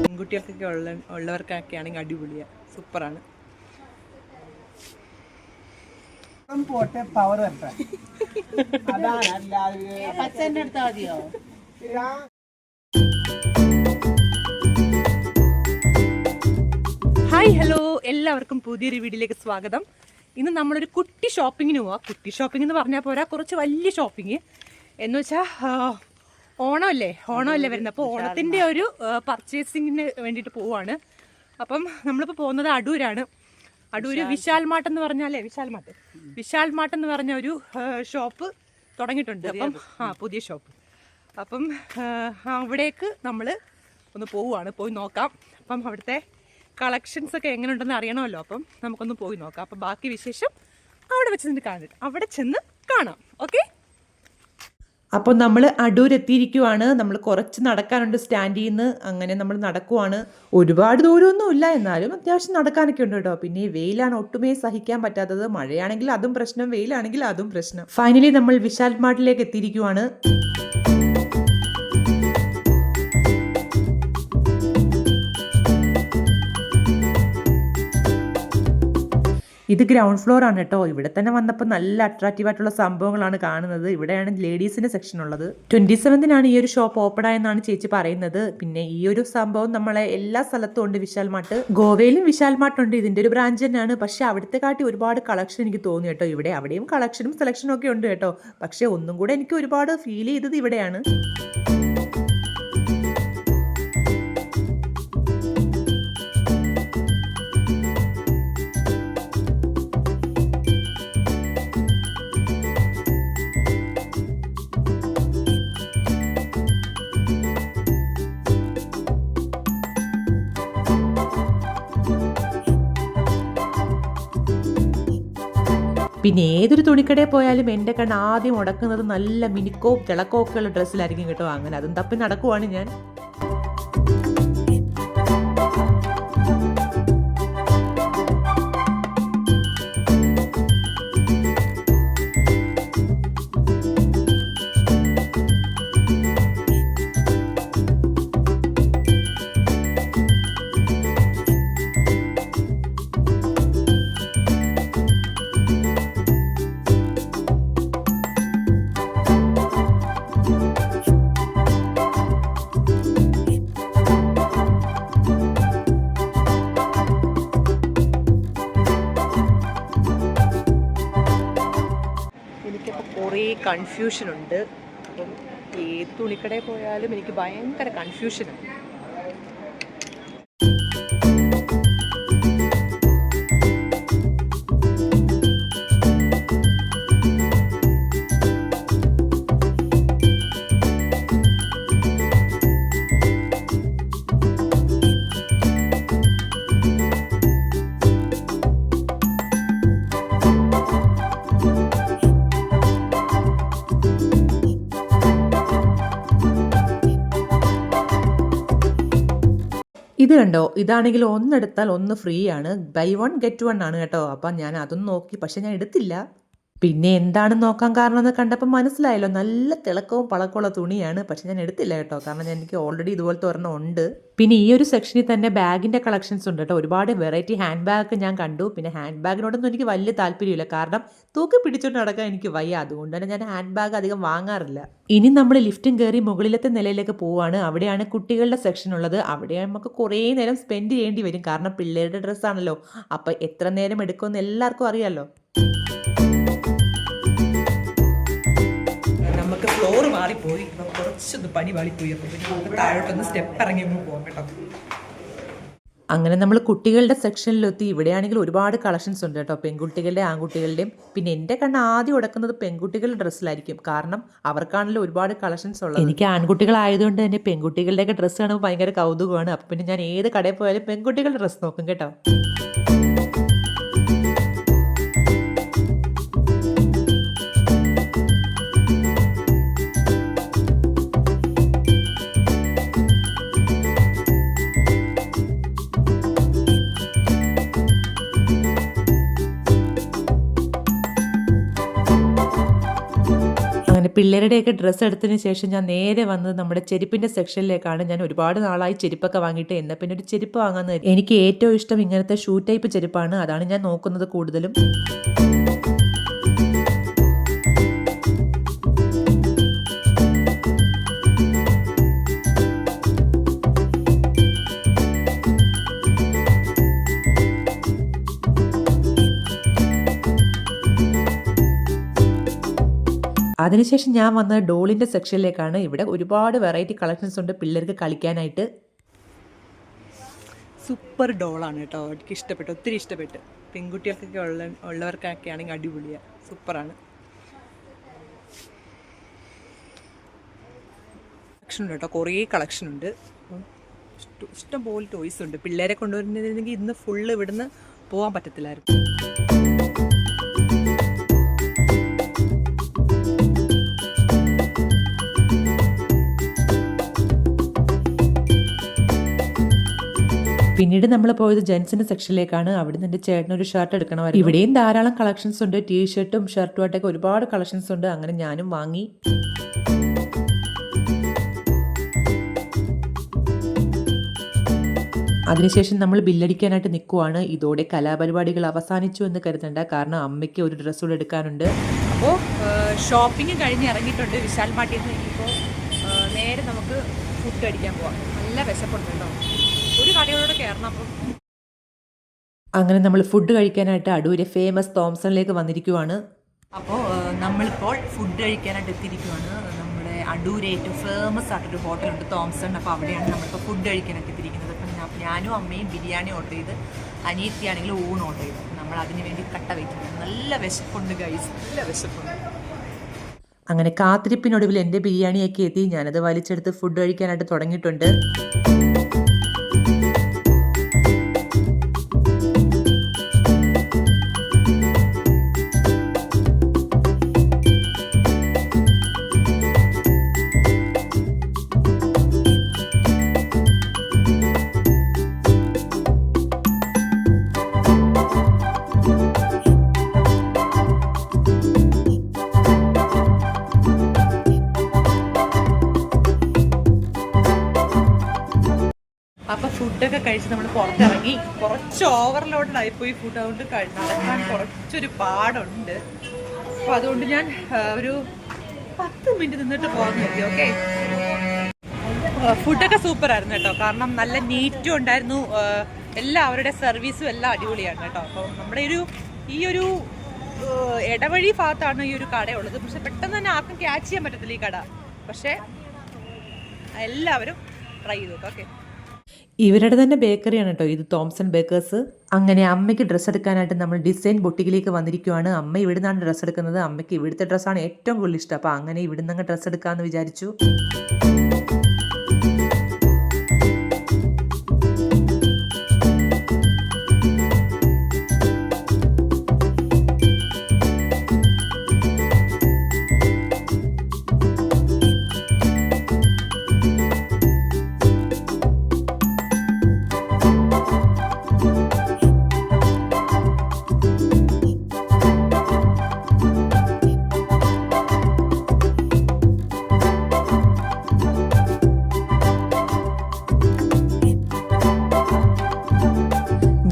പെൺകുട്ടികൾക്കൊക്കെ ഉള്ളവർക്കൊക്കെ ആണെങ്കിൽ അടിപൊളിയാണ്, സൂപ്പറാണ്. പോട്ടെ പവർ വരട്ടെ. പച്ചന്റെ അടുത്താ മതിയോ? ഹായ് ഹലോ, എല്ലാവർക്കും പുതിയൊരു വീഡിയോയിലേക്ക് സ്വാഗതം. ഇന്ന് നമ്മളൊരു കുട്ടി ഷോപ്പിങ്ങിന് പോവാം. കുട്ടി ഷോപ്പിംഗ് എന്ന് പറഞ്ഞാൽ പോരാ, കുറച്ച് വലിയ ഷോപ്പിങ് എന്ന് വെച്ചാൽ ഓണമല്ലേ വരുന്നത്. അപ്പോൾ ഓണത്തിൻ്റെ ഒരു പർച്ചേസിങ്ങിന് വേണ്ടിയിട്ട് പോവാണ്. അപ്പം നമ്മളിപ്പോൾ പോകുന്നത് അടൂരാണ്. അടൂര് വിശാൽ മാർട്ട് എന്ന് പറഞ്ഞാലേ വിശാൽ മാർട്ട് എന്ന് പറഞ്ഞ ഒരു ഷോപ്പ് തുടങ്ങിയിട്ടുണ്ട്. അപ്പം പുതിയ ഷോപ്പ്. അപ്പം അവിടേക്ക് നമ്മൾ ഒന്ന് പോവുകയാണ്, പോയി നോക്കാം. അപ്പം അവിടുത്തെ കളക്ഷൻസ് ഒക്കെ എങ്ങനെ ഉണ്ടെന്ന് അറിയണമല്ലോ. അപ്പം നമുക്കൊന്ന് പോയി നോക്കാം. അപ്പം ബാക്കി വിശേഷം അവിടെ ചെന്ന് കാണാം. ഓക്കെ. അപ്പോൾ നമ്മൾ അടൂർ എത്തിയിരിക്കുവാണ്. നമ്മൾ കുറച്ച് നടക്കാനുണ്ട് സ്റ്റാൻഡിൽ നിന്ന്. അങ്ങനെ നമ്മൾ നടക്കുവാണ്. ഒരുപാട് ദൂരമൊന്നും ഇല്ല, എന്നാലും അത്യാവശ്യം നടക്കാനൊക്കെ ഉണ്ട് കേട്ടോ. പിന്നെ വെയിലാണ് ഒട്ടുമേ സഹിക്കാൻ പറ്റാത്തത്. മഴയാണെങ്കിൽ അതും പ്രശ്നം, വെയിലാണെങ്കിൽ അതും പ്രശ്നം. ഫൈനലി നമ്മൾ വിശാൽ മാർട്ടിലേക്ക് എത്തിയിരിക്കുവാണ്. ഇത് ഗ്രൗണ്ട് ഫ്ലോർ ആണ് കേട്ടോ. ഇവിടെ തന്നെ വന്നപ്പോൾ നല്ല അട്രാക്റ്റീവ് ആയിട്ടുള്ള സംഭവങ്ങളാണ് കാണുന്നത്. ഇവിടെയാണ് ലേഡീസിന്റെ സെക്ഷൻ ഉള്ളത്. 27-നാണ് ഈ ഒരു ഷോപ്പ് ഓപ്പൺ ആയെന്നാണ് ചേച്ചി പറയുന്നത്. പിന്നെ ഈ ഒരു സംഭവം നമ്മളെ എല്ലാ സ്ഥലത്തും ഉണ്ട്. വിശാൽ മാർട്ട് ഗോവയിലും വിശാൽ മാർട്ട് ഉണ്ട്. ഇതിന്റെ ഒരു ബ്രാഞ്ച് തന്നെയാണ്. പക്ഷെ അവിടുത്തെ കാട്ടി ഒരുപാട് കളക്ഷൻ എനിക്ക് തോന്നി കേട്ടോ. അവിടെയും കളക്ഷനും സെലക്ഷനും ഒക്കെ ഉണ്ട് കേട്ടോ. പക്ഷെ ഒന്നും കൂടെ എനിക്ക് ഒരുപാട് ഫീൽ ചെയ്തത് ഇവിടെയാണ്. പിന്നെ ഏതൊരു തുണിക്കടയിൽ പോയാലും എൻ്റെ കണ്ണ് ആദ്യം ഉടക്കുന്നത് നല്ല മിനിക്കോ തിളക്കോ ഒക്കെ ഉള്ള ഡ്രസ്സിലായിരിക്കും കേട്ടോ. അങ്ങനെ അതും തപ്പി നടക്കുവാണ് ഞാൻ. കുറേ കൺഫ്യൂഷൻ ഉണ്ട്. അപ്പം ഏത് തുണിക്കടയിൽ പോയാലും എനിക്ക് ഭയങ്കര കൺഫ്യൂഷനാണ്. ഇത് കണ്ടോ, ഇതാണെങ്കിൽ ഒന്നെടുത്താൽ ഒന്ന് ഫ്രീ ആണ്. ബൈ 1 get 1 ആണ് കേട്ടോ. അപ്പം ഞാൻ അതും നോക്കി, പക്ഷെ ഞാൻ എടുത്തില്ല. പിന്നെ എന്താണെന്ന് നോക്കാൻ കാരണം എന്ന് കണ്ടപ്പോൾ മനസ്സിലായല്ലോ, നല്ല തിളക്കവും പളക്കമുള്ള തുണിയാണ്. പക്ഷെ ഞാൻ എടുത്തില്ല കേട്ടോ, കാരണം എനിക്ക് ഓൾറെഡി ഇതുപോലത്തെ ഒരെണ്ണം ഉണ്ട്. പിന്നെ ഈ ഒരു സെക്ഷനിൽ തന്നെ ബാഗിൻ്റെ കളക്ഷൻസ് ഉണ്ട് കേട്ടോ. ഒരുപാട് വെറൈറ്റി ഹാൻഡ് ബാഗൊക്കെ ഞാൻ കണ്ടു. പിന്നെ ഹാൻഡ് ബാഗിനോടൊന്നും എനിക്ക് വലിയ താല്പര്യമില്ല, കാരണം തൂക്കി പിടിച്ചോണ്ട് നടക്കാൻ എനിക്ക് വയ്യ. അതുകൊണ്ട് തന്നെ ഞാൻ ഹാൻഡ് ബാഗ് അധികം വാങ്ങാറില്ല. ഇനി നമ്മൾ ലിഫ്റ്റും കയറി മുകളിലത്തെ നിലയിലേക്ക് പോവാണ്. അവിടെയാണ് കുട്ടികളുടെ സെക്ഷൻ ഉള്ളത്. അവിടെ നമുക്ക് കുറേ നേരം സ്പെൻഡ് ചെയ്യേണ്ടി വരും, കാരണം പിള്ളേരുടെ ഡ്രസ്സാണല്ലോ. അപ്പം എത്ര നേരം എടുക്കുമെന്ന് എല്ലാവർക്കും അറിയാമല്ലോ. നമുക്ക് ഫ്ലോർ മാറിപ്പോയി, കുറച്ചൊന്ന് പണി പാളിപ്പോയി. അപ്പോൾ പിന്നെ നമുക്ക് താഴോട്ടൊന്ന് സ്റ്റെപ്പ് ഇറങ്ങി പോകാം കേട്ടോ. അങ്ങനെ നമ്മൾ കുട്ടികളുടെ സെക്ഷനിലെത്തി. ഇവിടെയാണെങ്കിൽ ഒരുപാട് കളക്ഷൻസ് ഉണ്ട് കേട്ടോ, പെൺകുട്ടികളുടെ ആൺകുട്ടികളുടെയും. പിന്നെ എൻ്റെ കണ്ണ് ആദ്യം ഉടക്കുന്നത് പെൺകുട്ടികളുടെ ഡ്രസ്സിലായിരിക്കും, കാരണം അവർക്കാണല്ലോ ഒരുപാട് കളക്ഷൻസ് ഉള്ളത്. എനിക്ക് ആൺകുട്ടികളായതുകൊണ്ട് തന്നെ പെൺകുട്ടികളുടെയൊക്കെ ഡ്രസ്സ് കാണുമ്പോൾ ഭയങ്കര കൗതുകമാണ്. അപ്പം പിന്നെ ഞാൻ ഏത് കടയിൽ പോയാലും പെൺകുട്ടികളുടെ ഡ്രസ്സ് നോക്കും കേട്ടോ. പിള്ളേരുടെയൊക്കെ ഡ്രസ്സ് എടുത്തതിന് ശേഷം ഞാൻ നേരെ വന്നത് നമ്മുടെ ചെരുപ്പിൻ്റെ സെക്ഷനിലേക്കാണ്. ഞാൻ ഒരുപാട് നാളായി ചെരുപ്പൊക്കെ വാങ്ങിയിട്ട്, എന്നാൽ പിന്നെ ഒരു ചെരുപ്പ് വാങ്ങാമെന്ന്. എനിക്ക് ഏറ്റവും ഇഷ്ടം ഇങ്ങനത്തെ ഷൂ ടൈപ്പ് ചെരുപ്പാണ്. അതാണ് ഞാൻ നോക്കുന്നത് കൂടുതലും. അതിനുശേഷം ഞാൻ വന്നത് ഡോളിൻ്റെ സെക്ഷനിലേക്കാണ്. ഇവിടെ ഒരുപാട് വെറൈറ്റി കളക്ഷൻസ് ഉണ്ട് പിള്ളേർക്ക് കളിക്കാനായിട്ട്. സൂപ്പർ ഡോളാണ് കേട്ടോ, എനിക്ക് ഇഷ്ടപ്പെട്ടു, ഒത്തിരി ഇഷ്ടപ്പെട്ടു. പെൺകുട്ടികൾക്കൊക്കെ ഉള്ളവർക്കൊക്കെ ആണെങ്കിൽ അടിപൊളിയാണ്, സൂപ്പറാണ്. കളക്ഷൻ ഉണ്ട് കേട്ടോ, കുറേ കളക്ഷൻ ഉണ്ട്. ഇഷ്ടം പോലെ ടോയ്സ് ഉണ്ട്. പിള്ളേരെ കൊണ്ടുവരുന്നതെങ്കിൽ ഇന്ന് ഫുള്ള് ഇവിടുന്ന് പോകാൻ പറ്റത്തില്ലായിരുന്നു. പിന്നീട് നമ്മൾ പോയത് ജെൻസിൻ്റെ സെക്ഷനിലേക്കാണ്. അവിടെ നിന്ന് എൻ്റെ ചേട്ടനൊരു ഷർട്ട് എടുക്കണമായിരുന്നു. ഇവിടെയും ധാരാളം കളക്ഷൻസ് ഉണ്ട്. ടീഷർട്ടും ഷർട്ടും ആയിട്ടൊക്കെ ഒരുപാട് കളക്ഷൻസ് ഉണ്ട്. അങ്ങനെ ഞാനും വാങ്ങി. അതിനുശേഷം നമ്മൾ ബില്ലടിക്കാനായിട്ട് നിൽക്കുവാണ്. ഇതോടെ കലാപരിപാടികൾ അവസാനിച്ചു എന്ന് കരുതണ്ട, കാരണം അമ്മയ്ക്ക് ഒരു ഡ്രസ്സുകൾ എടുക്കാനുണ്ട്. അപ്പോൾ ഷോപ്പിംഗ് കഴിഞ്ഞ് ഇറങ്ങിയിട്ടുണ്ട് വിശാൽ മാർട്ടിൽ നിന്ന്. ഇപ്പോൾ നേരെ നമുക്ക് ഫുഡ് അടിക്കാൻ പോവാം. നല്ല വിശപ്പുണ്ട് കേട്ടോ, ഒരു കടയോടെ കയറണം. അപ്പം അങ്ങനെ നമ്മൾ ഫുഡ് കഴിക്കാനായിട്ട് അടൂരെ ഫേമസ് തോംസണിലേക്ക് വന്നിരിക്കുവാണ്. അപ്പോൾ നമ്മളിപ്പോൾ ഫുഡ് കഴിക്കാനായിട്ട് എത്തിയിരിക്കുവാണ്. നമ്മുടെ അടൂരെ ഏറ്റവും ഫേമസ് ആയിട്ടൊരു ഹോട്ടലുണ്ട്, തോംസൺ. അപ്പോൾ അവിടെയാണ് നമ്മളിപ്പോൾ ഫുഡ് കഴിക്കാനായിട്ട് എത്തിയിരിക്കുന്നത്. അപ്പം ഞാനും അമ്മയും ബിരിയാണി ഓർഡർ ചെയ്ത്, അനിയത്തിയാണെങ്കിൽ ഊണ് ഓർഡർ ചെയ്തു. നമ്മൾ അതിന് വേണ്ടി കട്ട വെയിറ്റ്. നല്ല വിശപ്പുണ്ട് ഗൈസ്, നല്ല വിശപ്പുണ്ട്. അങ്ങനെ കാത്തിരിപ്പിനൊടുവിൽ എൻ്റെ ബിരിയാണിയൊക്കെ എത്തി. ഞാനത് വലിച്ചെടുത്ത് ഫുഡ് കഴിക്കാനായിട്ട് തുടങ്ങിയിട്ടുണ്ട്. അപ്പോൾ ഫുഡൊക്കെ കഴിച്ച് നമ്മൾ പുറത്തിറങ്ങി. കുറച്ച് ഓവർലോഡായിപ്പോയി ഫുഡ്, അതുകൊണ്ട് നടക്കാൻ കുറച്ചൊരു പാടുണ്ട്. അപ്പോൾ അതുകൊണ്ട് ഞാൻ ഒരു 10 മിനിറ്റ് നിന്നിട്ട് പോകാൻ പറ്റി. ഓക്കെ, ഫുഡൊക്കെ സൂപ്പറായിരുന്നു കേട്ടോ, കാരണം നല്ല നീറ്റും ഉണ്ടായിരുന്നു. എല്ലാവരുടെ സർവീസും എല്ലാം അടിപൊളിയാണ് കേട്ടോ. അപ്പോൾ നമ്മുടെ ഈ ഒരു ഇടവഴി ഭാഗത്താണ് ഈ ഒരു കടയുള്ളത്. പക്ഷെ പെട്ടെന്ന് തന്നെ ആർക്കും ക്യാച്ച് ചെയ്യാൻ പറ്റത്തില്ല ഈ കട. പക്ഷേ എല്ലാവരും ട്രൈ ചെയ്തു. ഓക്കെ, ഇവരുടെ തന്നെ ബേക്കറിയാണ് കേട്ടോ ഇത്, തോംസൺ ബേക്കേഴ്സ്. അങ്ങനെ അമ്മയ്ക്ക് ഡ്രസ്സ് എടുക്കാനായിട്ട് നമ്മൾ ഡിസൈൻ ബൊട്ടിക്കിലേക്ക് വന്നിരിക്കുവാണ്. അമ്മ ഇവിടെ നിന്നാണ് ഡ്രസ്സ് എടുക്കുന്നത്. അമ്മയ്ക്ക് ഇവിടുത്തെ ഡ്രസ്സാണ് ഏറ്റവും കൂടുതൽ ഇഷ്ടം. അപ്പോൾ അങ്ങനെ ഇവിടെ നിന്ന് ഡ്രസ്സ് എടുക്കാമെന്ന് വിചാരിച്ചു.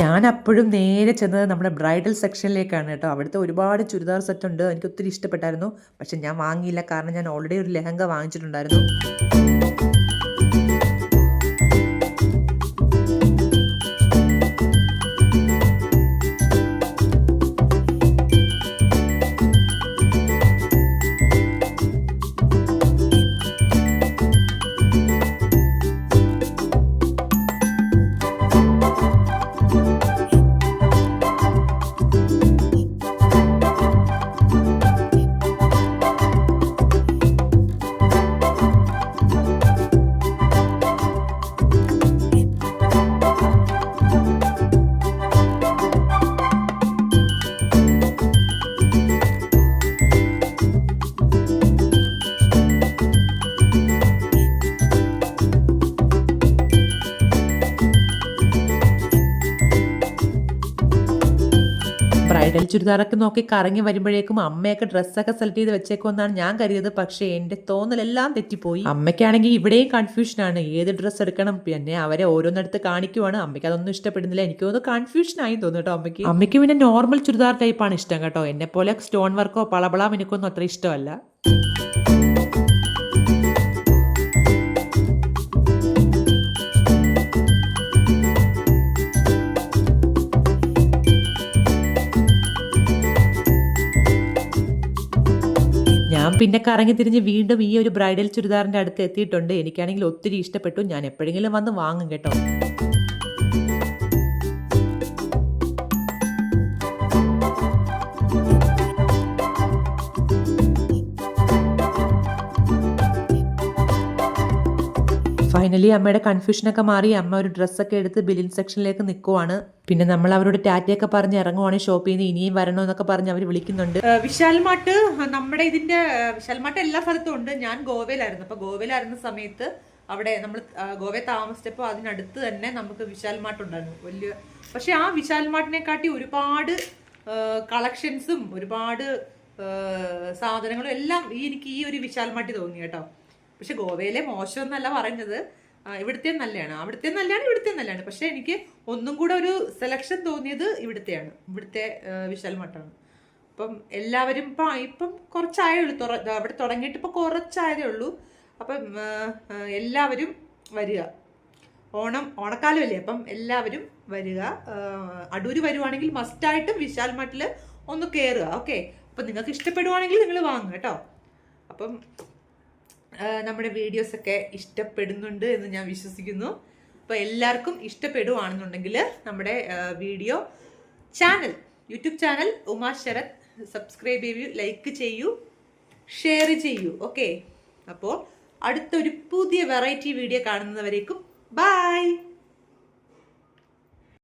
ഞാൻ അപ്പോഴും നേരെ ചെന്നത് നമ്മുടെ ബ്രൈഡൽ സെക്ഷനിലേക്കാണ് കേട്ടോ. അവിടുത്തെ ഒരുപാട് ചുരിദാർ സെറ്റ് ഉണ്ട്, എനിക്ക് ഒത്തിരി ഇഷ്ടപ്പെട്ടായിരുന്നു. പക്ഷെ ഞാൻ വാങ്ങിയില്ല, കാരണം ഞാൻ ഓൾറെഡി ഒരു ലെഹങ്ക വാങ്ങിച്ചിട്ടുണ്ടായിരുന്നു. ബ്രൈഡൽ ചുരിദാറൊക്കെ നോക്കി കറങ്ങി വരുമ്പോഴേക്കും അമ്മയൊക്കെ ഡ്രസ്സൊക്കെ സെലക്ട് ചെയ്ത് വെച്ചേക്കുമെന്നാണ് ഞാൻ കരുതിയത്. പക്ഷേ എൻ്റെ തോന്നലെല്ലാം തെറ്റിപ്പോയി. അമ്മയ്ക്കാണെങ്കിൽ ഇവിടെയും കൺഫ്യൂഷനാണ്, ഏത് ഡ്രസ്സ് എടുക്കണം. പിന്നെ അവരെ ഓരോന്നെടുത്ത് കാണിക്കുവാണ്. അമ്മയ്ക്ക് അതൊന്നും ഇഷ്ടപ്പെടുന്നില്ല. എനിക്ക് തോന്നുന്നു കൺഫ്യൂഷനായി തോന്നുന്നു കേട്ടോ അമ്മയ്ക്ക് പിന്നെ നോർമൽ ചുരിദാർ ടൈപ്പാണ് ഇഷ്ടം കേട്ടോ. എന്നെ പോലെ സ്റ്റോൺ വർക്കോ പളബള മിനുക്കൊന്നും അത്ര ഇഷ്ടമല്ല. ഞാൻ പിന്നെ കറങ്ങി തിരിഞ്ഞ് വീണ്ടും ഈ ഒരു ബ്രൈഡൽ ചുരിദാറിൻ്റെ അടുത്ത് എത്തിയിട്ടുണ്ട്. എനിക്കാണെങ്കിൽ ഒത്തിരി ഇഷ്ടപ്പെട്ടു. ഞാൻ എപ്പോഴെങ്കിലും വന്ന് വാങ്ങും കേട്ടോ. ഫൈനലി അമ്മയുടെ കൺഫ്യൂഷനൊക്കെ മാറി. അമ്മ ഒരു ഡ്രസ്സൊക്കെ എടുത്ത് ബില്ലിംഗ് സെക്ഷനിലേക്ക് നിൽക്കുവാണ്. പിന്നെ നമ്മൾ അവരോട് ടാറ്റയൊക്കെ പറഞ്ഞ് ഇറങ്ങുവാണ്. ഷോപ്പിൽ നിന്ന് ഇനിയും വരണമെന്നൊക്കെ പറഞ്ഞ് അവർ വിളിക്കുന്നുണ്ട്. വിശാൽ മാർട്ട് നമ്മുടെ ഇതിന്റെ വിശാൽ മാർട്ട് എല്ലാ സ്ഥലത്തും ഉണ്ട്. ഞാൻ ഗോവയിലായിരുന്നു. അപ്പോൾ ഗോവയിലായിരുന്ന സമയത്ത് അവിടെ നമ്മൾ ഗോവയിൽ താമസിച്ചപ്പോൾ അതിനടുത്ത് തന്നെ നമുക്ക് വിശാൽ മാർട്ട് ഉണ്ടായിരുന്നു വലിയ. പക്ഷെ ആ വിശാൽ മാർട്ടിനെക്കാട്ടി ഒരുപാട് കളക്ഷൻസും ഒരുപാട് സാധനങ്ങളും എല്ലാം എനിക്ക് ഈ ഒരു വിശാൽ മാർട്ടിൽ തോന്നി കേട്ടോ. പക്ഷെ ഗോവയിലെ മോശമെന്നല്ല പറഞ്ഞത്, ഇവിടുത്തെ നല്ലതാണ്. അവിടുത്തെ നല്ലതാണ്, ഇവിടുത്തെ നല്ലതാണ്. പക്ഷെ എനിക്ക് ഒന്നും കൂടെ ഒരു സെലക്ഷൻ തോന്നിയത് ഇവിടുത്തെയാണ്. ഇവിടുത്തെ വിശാൽ മാർട്ടാണ്. അപ്പം എല്ലാവരും ഇപ്പം കുറച്ചായേ ഉള്ളൂ അവിടെ തുടങ്ങിയിട്ട്, ഇപ്പോൾ കുറച്ചായതേ ഉള്ളൂ. അപ്പം എല്ലാവരും വരിക. ഓണക്കാലമല്ലേ, അപ്പം എല്ലാവരും വരിക. അടൂര് വരുവാണെങ്കിൽ മസ്റ്റായിട്ടും വിശാൽ മാർട്ടിൽ ഒന്ന് കയറുക. ഓക്കെ, അപ്പം നിങ്ങൾക്ക് ഇഷ്ടപ്പെടുവാണെങ്കിൽ നിങ്ങൾ വാങ്ങുക കേട്ടോ. അപ്പം നമ്മുടെ വീഡിയോസൊക്കെ ഇഷ്ടപ്പെടുന്നുണ്ട് എന്ന് ഞാൻ വിശ്വസിക്കുന്നു. അപ്പോൾ എല്ലാവർക്കും ഇഷ്ടപ്പെടുവാണെന്നുണ്ടെങ്കിൽ നമ്മുടെ video YouTube channel Uma Sharath subscribe ചെയ്യൂ, ലൈക്ക് ചെയ്യൂ, ഷെയർ ചെയ്യൂ. ഓക്കെ, അപ്പോൾ അടുത്തൊരു പുതിയ വെറൈറ്റി വീഡിയോ കാണുന്നവരേക്കും ബൈ.